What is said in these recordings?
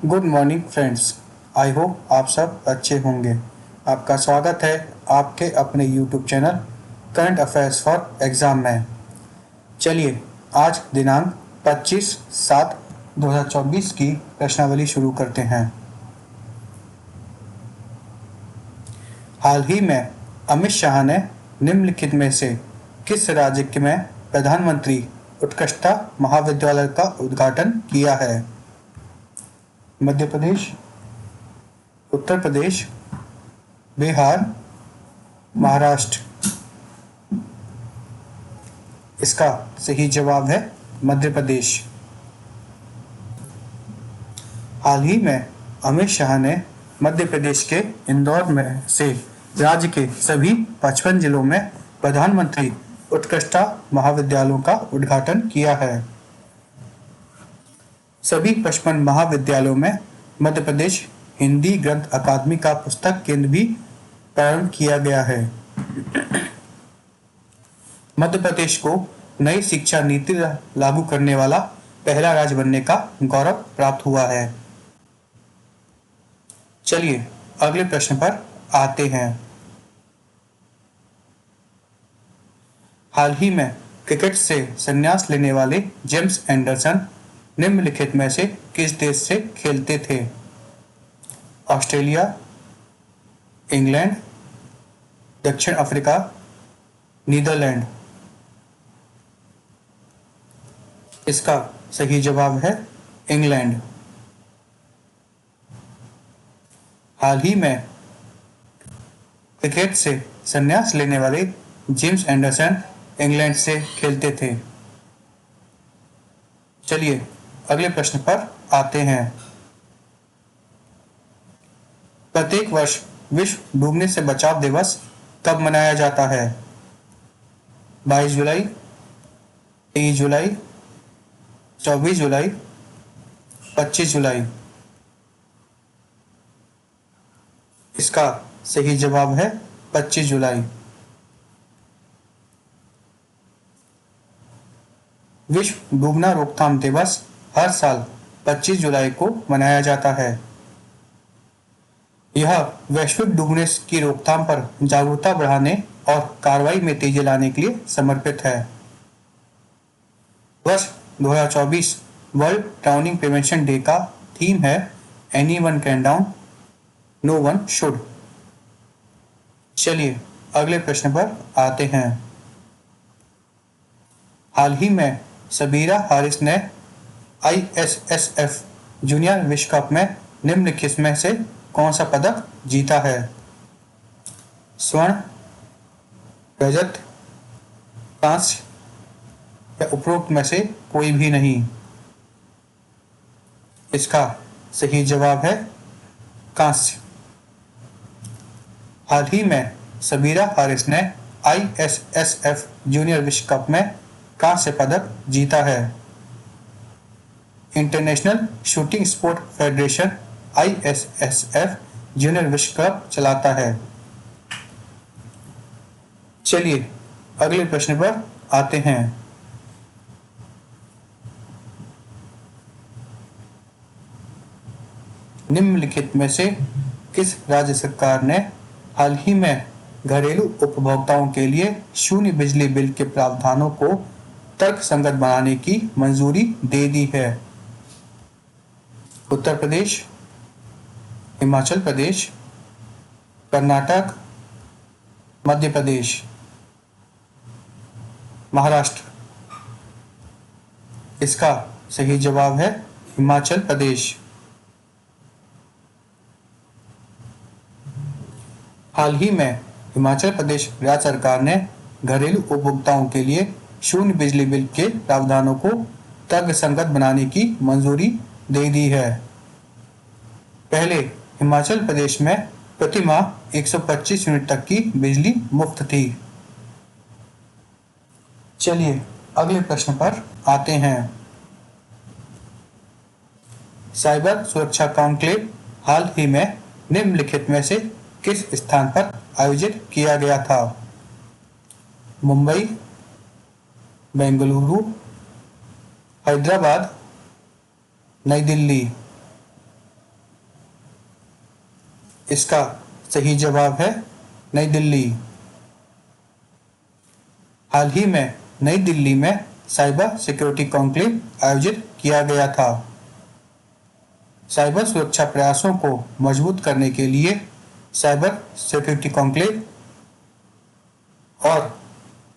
Good morning friends. I hope आप सब अच्छे होंगे। आपका स्वागत है आपके अपने YouTube channel current affairs for exam में। चलिए आज दिनांक 25/7/2024 की प्रश्नावली शुरू करते हैं। हाल ही में अमित शाह ने निम्नलिखित में से किस राज्य में प्रधानमंत्री उत्कृष्टता महाविद्यालय का उद्घाटन किया है? मध्य प्रदेश, उत्तर प्रदेश, बिहार, महाराष्ट्र। इसका सही जवाब है मध्य प्रदेश। हाल ही में अमित शाह ने मध्य प्रदेश के इंदौर में से राज्य के सभी 55 जिलों में प्रधानमंत्री उत्कृष्टता महाविद्यालयों का उद्घाटन किया है। सभी 55 महाविद्यालयों में मध्य प्रदेश हिंदी ग्रंथ अकादमी का पुस्तक केंद्र भी प्रारंभ किया गया है। मध्य प्रदेश को नई शिक्षा नीति लागू करने वाला पहला राज्य बनने का गौरव प्राप्त हुआ है। चलिए अगले प्रश्न पर आते हैं। हाल ही में क्रिकेट से संन्यास लेने वाले जेम्स एंडरसन निम्नलिखित में से किस देश से खेलते थे? ऑस्ट्रेलिया, इंग्लैंड, दक्षिण अफ्रीका, नीदरलैंड। इसका सही जवाब है इंग्लैंड। हाल ही में क्रिकेट से संन्यास लेने वाले जेम्स एंडरसन इंग्लैंड से खेलते थे। चलिए अगले प्रश्न पर आते हैं। प्रत्येक वर्ष विश्व डूबने से बचाव दिवस कब मनाया जाता है? 22 जुलाई, 23 जुलाई, 24 जुलाई, 25 जुलाई। इसका सही जवाब है 25 जुलाई। विश्व डूबना रोकथाम दिवस हर साल 25 जुलाई को मनाया जाता है। यह वैश्विक डूबने की रोकथाम पर जागरूकता बढ़ाने और कार्रवाई में तेजी लाने के लिए समर्पित है। वर्ष 2024 वर्ल्ड ड्राउनिंग प्रिवेंशन डे का थीम है anyone can drown, no one should. चलिए अगले प्रश्न पर आते हैं। हाल ही में सबीरा हारिस ने ISSF जूनियर विश्व कप में निम्नलिखित में से कौन सा पदक जीता है? स्वर्ण, रजत, कांस्य या उपरोक्त में से कोई भी नहीं। इसका सही जवाब है कांस्य। हाल ही में सबीरा हारिस ने ISSF जूनियर विश्व कप में कांस्य पदक जीता है। International shooting sport federation ISSF junior विश्व कप चलाता है। चलिए अगले प्रश्न पर आते हैं। निम्नलिखित में से किस राज्य सरकार ने हाल ही में घरेलू उपभोक्ताओं के लिए शून्य बिजली बिल के प्रावधानों को तर्कसंगत बनाने की मंजूरी दे दी है? उत्तर प्रदेश, हिमाचल प्रदेश, कर्नाटक, मध्य प्रदेश, महाराष्ट्र। इसका सही जवाब है हिमाचल प्रदेश। हाल ही में हिमाचल प्रदेश राज्य सरकार ने घरेलू उपभोक्ताओं के लिए शून्य बिजली बिल के प्रावधानों को तर्कसंगत बनाने की मंजूरी दे दी है। पहले हिमाचल प्रदेश में प्रति माह 125 यूनिट तक की बिजली मुफ्त थी। चलिए अगले प्रश्न पर आते हैं। साइबर सुरक्षा कॉन्क्लेव हाल ही में निम्नलिखित में से किस स्थान पर आयोजित किया गया था? मुंबई, बेंगलुरु, हैदराबाद, नई दिल्ली। इसका सही जवाब है नई दिल्ली। हाल ही में नई दिल्ली में साइबर सिक्योरिटी कॉन्क्लेव आयोजित किया गया था। साइबर सुरक्षा प्रयासों को मजबूत करने के लिए साइबर सिक्योरिटी कॉन्क्लेव और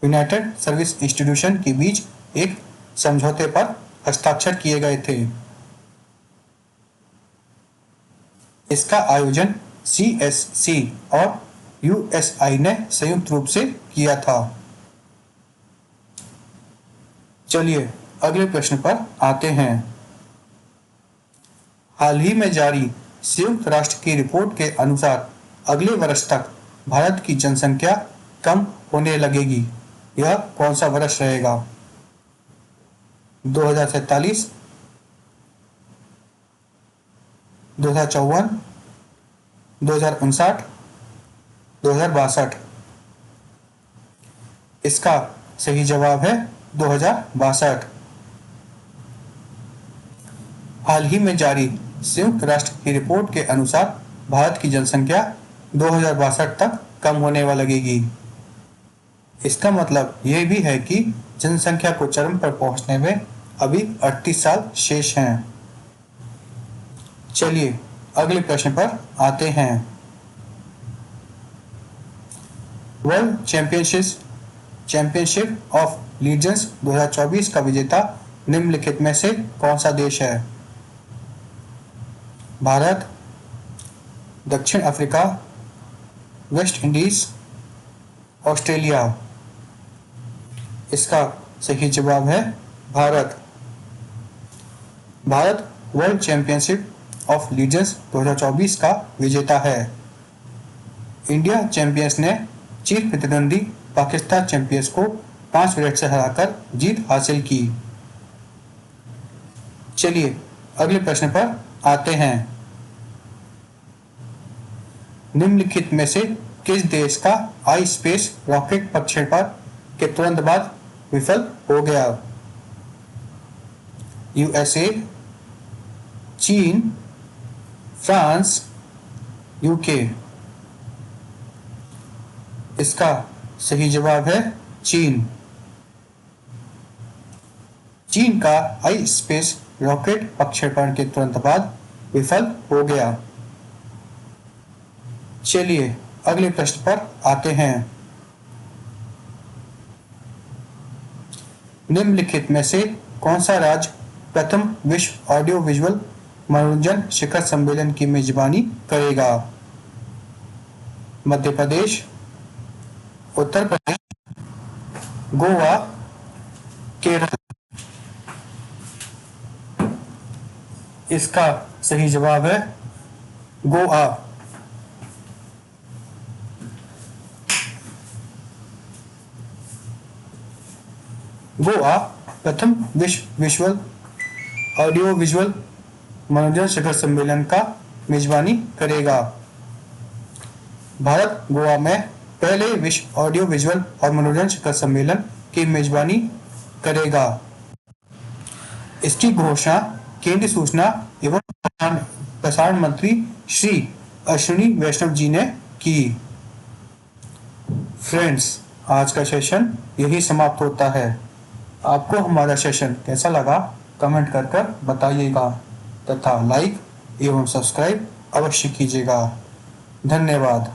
यूनाइटेड सर्विस इंस्टीट्यूशन के बीच एक समझौते पर हस्ताक्षर किए गए थे। इसका आयोजन CSC और USI ने संयुक्त रूप से किया था। चलिए अगले प्रश्न पर आते हैं। हाल ही में जारी संयुक्त राष्ट्र की रिपोर्ट के अनुसार अगले वर्ष तक भारत की जनसंख्या कम होने लगेगी। यह कौन सा वर्ष रहेगा? 2047, 2054, 2059, 2062? इसका सही जवाब है 2062। हाल ही में जारी संयुक्त राष्ट्र की रिपोर्ट के अनुसार भारत की जनसंख्या 2062 तक कम होने लगेगी। इसका मतलब यह भी है कि जनसंख्या को चरम पर पहुंचने में अभी 38 साल शेष हैं। चलिए अगले प्रश्न पर आते हैं। वर्ल्ड चैंपियनशिप ऑफ लीजेंड्स 2024 का विजेता निम्नलिखित में से कौन सा देश है? भारत, दक्षिण अफ्रीका, वेस्ट इंडीज, ऑस्ट्रेलिया? इसका सही जवाब है Bharat. Bharat world championship of legends 2024 का विजेता है। इंडिया चैंपियंस ने चीफ प्रतिद्वंदी पाकिस्तान चैंपियंस को 5 विकेट से हराकर जीत हासिल की। चलिए अगले प्रश्न पर आते हैं। निम्नलिखित में से किस देश का आई स्पेस रॉकेट प्रक्षेपण के तुरंत बाद विफल हो गया? USA, चीन, फ्रांस, UK? इसका सही जवाब है चीन। चीन का आई स्पेस रॉकेट प्रक्षेपण के तुरंत बाद विफल हो गया। चलिए अगले प्रश्न पर आते हैं। निम्नलिखित में से कौन सा राज्य प्रथम विश्व ऑडियो विजुअल मनोरंजन शिखर सम्मेलन की मेजबानी करेगा? मध्य प्रदेश, उत्तर प्रदेश, गोवा, केरल? इसका सही जवाब है गोवा। गोवा प्रथम विश्व ऑडियो विजुअल मनोरंजन शिखर सम्मेलन का मेजबानी करेगा। भारत गोवा में पहले विश्व ऑडियो विजुअल और मनोरंजन शिखर सम्मेलन की मेजबानी करेगा। इसकी घोषणा केंद्रीय सूचना एवं प्रसारण मंत्री श्री अश्विनी वैष्णव जी ने की। फ्रेंड्स, आज का सेशन यही समाप्त होता है। आपको हमारा सेशन कैसा लगा कमेंट कर बताइएगा तथा लाइक एवं सब्सक्राइब अवश्य कीजिएगा। धन्यवाद।